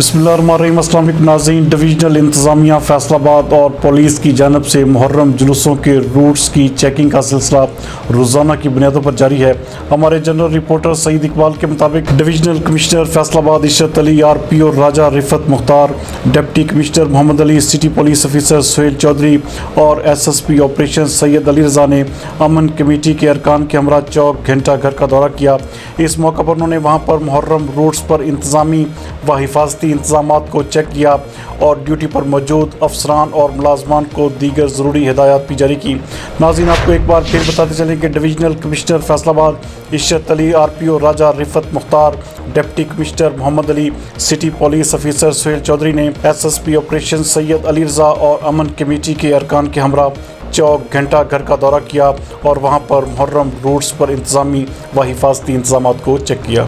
بسم اللہ الرحمن الرحیم۔ السلام علیکم ناظرین، ڈویژنل انتظامیہ فیصل آباد اور پولیس کی جانب سے محرم جلوسوں کے روٹس کی چیکنگ کا سلسلہ روزانہ کی بنیادوں پر جاری ہے۔ ہمارے جنرل رپورٹر سعید اقبال کے مطابق ڈویژنل کمشنر فیصل آباد عشرت علی، RPO Raja Riffat Mukhtar, deputy commissioner Muhammad Ali, city police officer Sohail Chaudhry اور SSP آپریشن سید علی رضا نے امن کمیٹی کے ارکان کے ہمراہ چوک گھنٹہ گھر کا دورہ کیا۔ اس موقع پر انہوں نے وہاں پر محرم روٹس پر انتظامی و حفاظتی انتظامات کو چیک کیا اور ڈیوٹی پر موجود افسران اور ملازمان کو دیگر ضروری ہدایات بھی جاری کی۔ ناظرین، آپ کو ایک بار پھر بتاتے چلیں کہ ڈویژنل کمشنر فیصل آباد عشرت علی، RPO Raja Riffat Mukhtar, deputy commissioner Muhammad Ali, city police officer Sohail Chaudhry نے SSP آپریشن سید علی رضا اور امن کمیٹی کے ارکان کے ہمراہ چوک گھنٹہ گھر کا دورہ کیا اور وہاں پر محرم روٹس پر انتظامی و حفاظتی انتظامات کو چیک کیا۔